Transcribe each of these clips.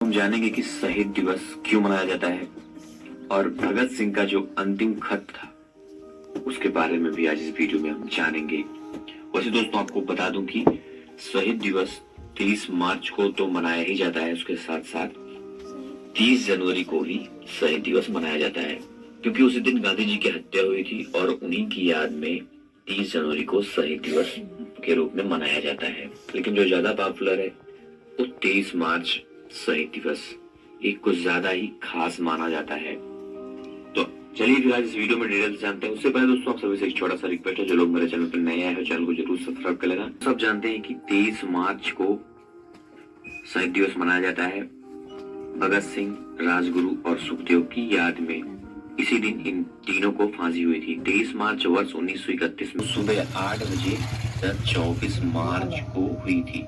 हम जानेंगे कि शहीद दिवस क्यों मनाया जाता है और भगत सिंह का जो अंतिम खत था उसके बारे में भी आज इस वीडियो में हम जानेंगे। वैसे दोस्तों आपको बता दूं कि शहीद दिवस 30 मार्च को तो मनाया ही जाता है, उसके साथ साथ 30 जनवरी को ही शहीद दिवस मनाया जाता है, क्योंकि उसी दिन गांधी जी की हत्या हुई थी और उन्हीं की याद में 30 जनवरी को शहीद दिवस के रूप में मनाया जाता है। लेकिन जो ज्यादा पॉपुलर है वो 23 मार्च शहीद दिवस, एक कुछ ज्यादा ही खास माना जाता है। तो चलिए फिर आज इस वीडियो में डिटेल जानते हैं। उससे पहले दोस्तों आप सभी से एक छोटा सा रिक्वेस्ट है, जो लोग मेरे चैनल पर नए आए हैं चैनल को जरूर सब्सक्राइब कर लेना। सब जानते हैं कि 23 मार्च को शहीद दिवस मनाया जाता है। भगत सिंह, राजगुरु और सुखदेव की याद में इसी दिन इन तीनों को फांसी हुई थी। 23 मार्च वर्ष 1931 में सुबह 8 बजे 24 मार्च को हुई थी।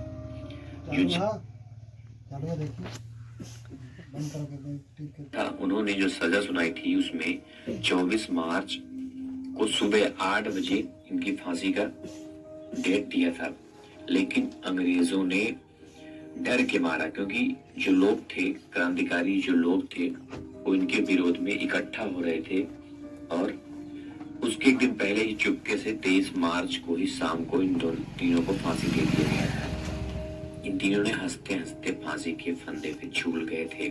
उन्होंने जो सजा सुनाई थी उसमें 24 मार्च को सुबह 8 बजे इनकी फांसी का डेट दिया था, लेकिन अंग्रेजों ने डर के मारा, क्योंकि जो लोग थे क्रांतिकारी जो लोग थे वो इनके विरोध में इकट्ठा हो रहे थे और उसके एक दिन पहले ही चुपके से 23 मार्च को ही शाम को इन तीनों को फांसी दे दिया गया था। इन तीनों ने हंसते हंसते फांसी के फंदे पे झूल गए थे।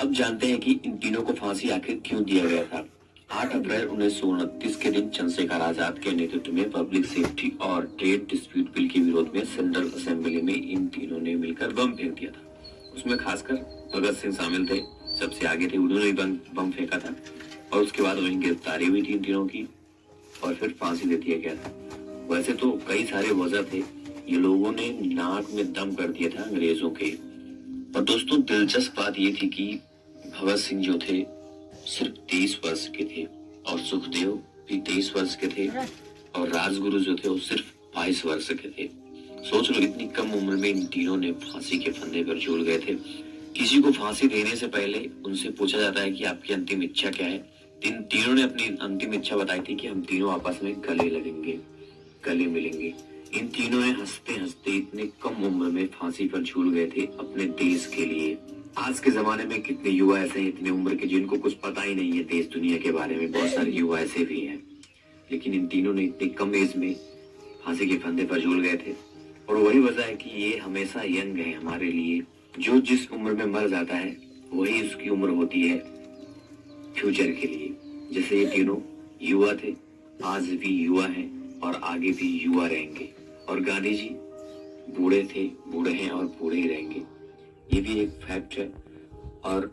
अब जानते हैं कि इन तीनों को फांसी आखिर क्यों दिया गया था। 8 अप्रैल 1929 के दिन चंद्रशेखर आजाद के नेतृत्व में पब्लिक सेफ्टी और ट्रेड डिस्प्यूट बिल के विरोध में सेंट्रल असेंबली में इन तीनों ने मिलकर बम फेंक दिया था। उसमें खासकर भगत सिंह शामिल थे, सबसे आगे थे, उन्होंने बम फेंका था और उसके बाद वहीं गिरफ्तारी हुई थी इन तीनों की और फिर फांसी दे दिया गया था। वैसे तो कई सारे वजह थे, ये लोगों ने नाक में दम कर दिया था अंग्रेजों के। और दोस्तों दिलचस्प बात ये थी कि भगत सिंह जो थे सिर्फ 23 वर्ष के थे और सुखदेव भी 23 वर्ष के थे और राजगुरु जो थे वो सिर्फ 22 वर्ष के थे। सोच लो इतनी कम उम्र में इन तीनों ने फांसी के फंदे पर झूल गए थे। किसी को फांसी देने से पहले उनसे पूछा जाता है कि आपकी अंतिम इच्छा क्या है। तीनों ने अपनी अंतिम इच्छा बताई थी कि हम तीनों आपस में गले लगेंगे, गले मिलेंगे। इन तीनों ने हंसते हंसते इतने कम उम्र में फांसी पर झूल गए थे अपने देश के लिए। आज के जमाने में कितने युवा ऐसे हैं इतने उम्र के जिनको कुछ पता ही नहीं है देश दुनिया के बारे में, बहुत सारे युवा ऐसे भी हैं, लेकिन इन तीनों ने इतनी कम एज में फांसी के फंदे पर झूल गए थे। और वही वजह है कि ये हमेशा यंग है हमारे लिए। जो जिस उम्र में मर जाता है वही उसकी उम्र होती है फ्यूचर के लिए। जैसे ये तीनों युवा थे, आज भी युवा हैं और आगे भी युवा रहेंगे। और गांधी जी बूढ़े थे, बूढ़े हैं और बूढ़े ही रहेंगे, ये भी एक फैक्ट है। और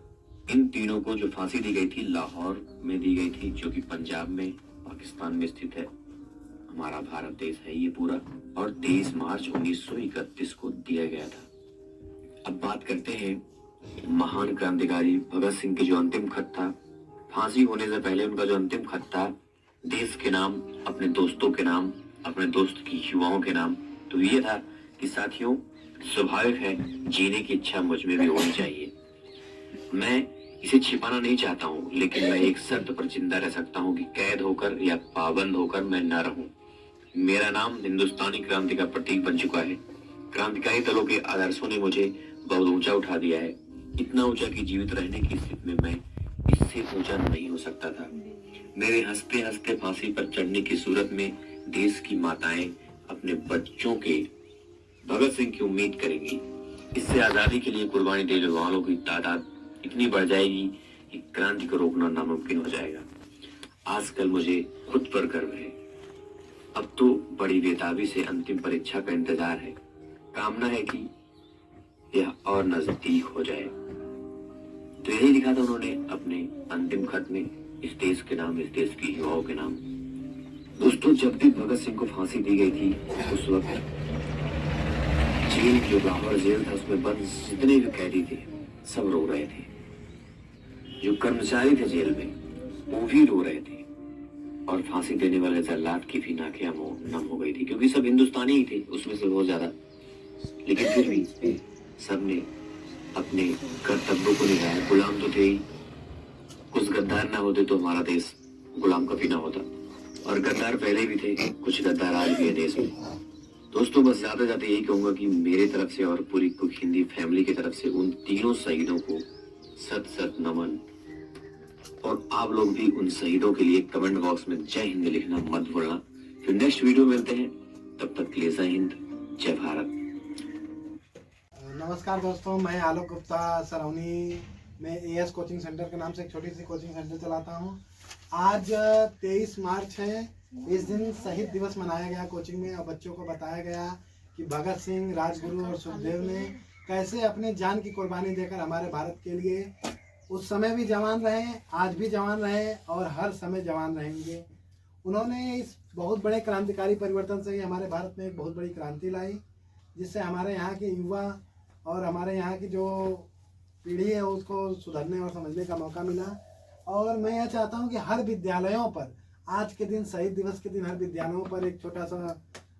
इन तीनों को जो फांसी दी गई थी लाहौर में दी गई थी, जो कि पंजाब में पाकिस्तान में स्थित है। हमारा भारत देश है ये पूरा। और 23 मार्च 1931 को दिया गया था। अब बात करते हैं महान क्रांतिकारी भगत सिंह के जो अंतिम खत था। फांसी होने से पहले उनका जो अंतिम खत था देश के नाम, अपने दोस्तों के नाम, अपने दोस्त की युवाओं के नाम, तो ये था कि साथियों स्वाभाविक है जीने की इच्छा मुझ में भी होनी चाहिए। मैं इसे छिपाना नहीं चाहता हूँ, लेकिन मैं एक शर्त पर जिंदा रह सकता हूँ कि कैद होकर या पाबंद होकर मैं न रहूं। मेरा नाम हिंदुस्तानी क्रांति का प्रतीक बन चुका है। क्रांतिकारी दलों के आदर्शों ने मुझे बहुत ऊंचा उठा दिया है, इतना ऊंचा कि जीवित रहने की स्थिति में मैं इससे ऊंचा नहीं हो सकता था। मेरे हंसते हंसते फांसी पर चढ़ने की सूरत में देश की माताएं अपने बच्चों के भगत सिंह की उम्मीद करेंगी। इससे आजादी के लिए कुर्बानी देने वालों की तादाद इतनी बढ़ जाएगी कि क्रांति को रोकना नामुमकिन हो जाएगा। आजकल मुझे खुद पर गर्व है। अब तो बड़ी बेताबी से अंतिम परीक्षा का इंतजार है। कामना है कि यह और नजदीक हो जाए। तो यही लिखा था उन्होंने अपने अंतिम खत में, इस देश के नाम, इस देश की युवाओं के नाम। दोस्तों जब भी भगत सिंह को फांसी दी गई थी उस वक्त जेल, जो लाहौर जेल था, उसमें बंद जितने भी कैदी थे सब रो रहे थे। जो कर्मचारी थे जेल में वो भी रो रहे थे और फांसी देने वाले जल्लाद की भी नाकें नम हो गई थी, क्योंकि सब हिंदुस्तानी ही थे उसमें से बहुत ज्यादा। लेकिन फिर भी सबने अपने कर्तव्यों को निभाया। गुलाम तो थे ही, कुछ गद्दार ना होते तो हमारा देश गुलाम कभी ना होता। और गद्दार पहले भी थे, कुछ गद्दार आज भी है देश में। दोस्तों बस ज्यादा ज्यादा यही कहूंगा कि मेरे तरफ से और पूरी कुक हिंदी फैमिली की तरफ से उन तीनों शहीदों को सत सत नमन। और आप लोग भी उन शहीदों के लिए कमेंट बॉक्स में जय हिंद लिखना मत भूलना। फिर नेक्स्ट वीडियो मिलते हैं, तब तक के लिए जय हिंद, जय भारत। नमस्कार दोस्तों, मैं आलोक गुप्ता सरौनी में एएस कोचिंग सेंटर के नाम से एक छोटी सी कोचिंग सेंटर चलाता हूं। आज 23 मार्च है। इस दिन शहीद दिवस मनाया गया कोचिंग में और बच्चों को बताया गया कि भगत सिंह, राजगुरु और सुखदेव ने कैसे अपने जान की कुर्बानी देकर हमारे भारत के लिए उस समय भी जवान रहे, आज भी जवान रहे और हर समय जवान रहेंगे। उन्होंने इस बहुत बड़े क्रांतिकारी परिवर्तन से ही हमारे भारत में एक बहुत बड़ी क्रांति लाई, जिससे हमारे यहाँ के युवा और हमारे यहाँ की जो पीढ़ी है उसको सुधरने और समझने का मौका मिला। और मैं यह चाहता हूँ कि हर विद्यालयों पर आज के दिन, शहीद दिवस के दिन, हर विद्यालयों पर एक छोटा सा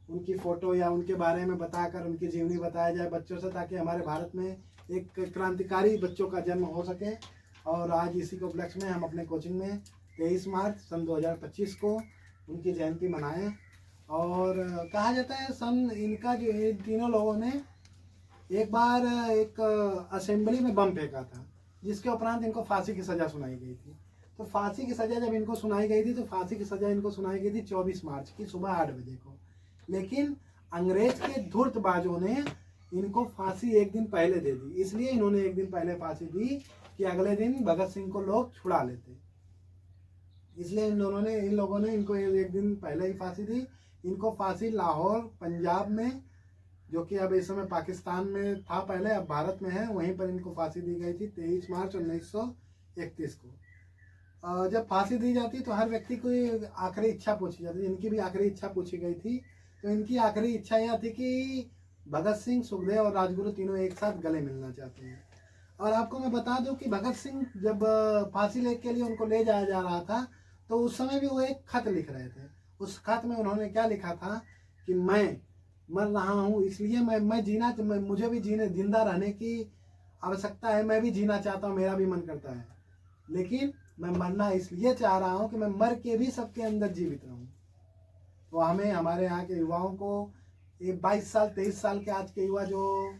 उनकी फ़ोटो या उनके बारे में बताकर उनकी जीवनी बताया जाए बच्चों से, ताकि हमारे भारत में एक क्रांतिकारी बच्चों का जन्म हो सके। और आज इसी के उपलक्ष्य में हम अपने कोचिंग में 23 मार्च सन 2025 को उनकी जयंती मनाएं। और कहा जाता है इनका जो इन तीनों लोगों ने एक बार एक असेंबली में बम फेंका था, जिसके उपरांत इनको फांसी की सज़ा सुनाई गई थी। तो फांसी की सज़ा जब इनको सुनाई गई थी तो फांसी की सज़ा इनको सुनाई गई थी 24 मार्च की सुबह 8 बजे को। लेकिन अंग्रेज के धूर्तबाजों ने इनको फांसी एक दिन पहले दे दी। इसलिए इन्होंने एक दिन पहले फांसी दी कि अगले दिन भगत सिंह को लोग छुड़ा लेते। इसलिए इन लोगों ने इनको एक दिन पहले ही फांसी दी। इनको फांसी लाहौर पंजाब में, जो कि अब इस समय पाकिस्तान में था पहले, अब भारत में है, वहीं पर इनको फांसी दी गई थी 23 मार्च 1931 को। जब फांसी दी जाती तो हर व्यक्ति को आखिरी इच्छा पूछी जाती। इनकी भी आखिरी इच्छा पूछी गई थी। तो इनकी आखिरी इच्छा यह थी कि भगत सिंह, सुखदेव और राजगुरु तीनों एक साथ गले मिलना चाहते हैं। और आपको मैं बता दूं कि भगत सिंह जब फांसी लेने के लिए उनको ले जाया जा रहा था तो उस समय भी वो एक खत लिख रहे थे। उस खत में उन्होंने क्या लिखा था कि मैं मर रहा हूँ, इसलिए मुझे भी जिंदा रहने की आवश्यकता है। मैं भी जीना चाहता हूँ, मेरा भी मन करता है, लेकिन मैं मरना इसलिए चाह रहा हूँ कि मैं मर के भी सबके अंदर जीवित रहूँ। तो हमें, हमारे यहाँ के युवाओं को, ये 22 साल 23 साल के आज के युवा जो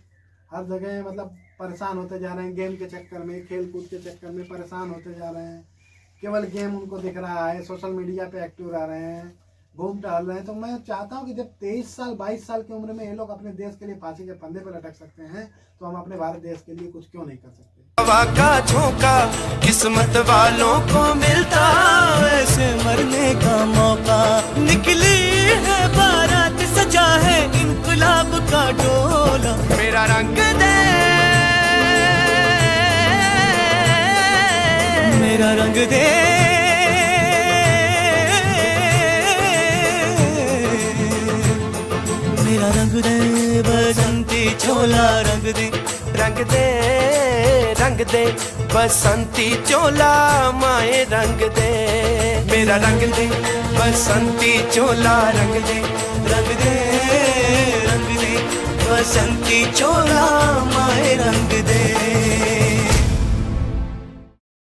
हर जगह मतलब परेशान होते जा रहे हैं, गेम के चक्कर में, खेल कूद के चक्कर में परेशान होते जा रहे हैं। केवल गेम उनको दिख रहा है, सोशल मीडिया पे एक्टिव रह रहे हैं, घूम टहल रहे हैं। तो मैं चाहता हूं कि जब 23 साल 22 साल की उम्र में ये लोग अपने देश के लिए फांसी के फंदे पर लटक सकते हैं, तो हम अपने भारत देश के लिए कुछ क्यों नहीं कर सकते। हवा का झोंका किस्मत वालों को मिलता, ऐसे मरने का मौका। निकली है बारात, सजा है इनकलाब का डोला। मेरा रंग दे, मेरा रंग दे, मेरा रंग दे, बसंती चोला रंग दे, रंग दे, रंग दे, बसंती चोला माए रंग दे। मेरा रंग दे, बसंती चोला रंग दे, रंग दे, रंग दे, बसंती चोला माए रंग दे।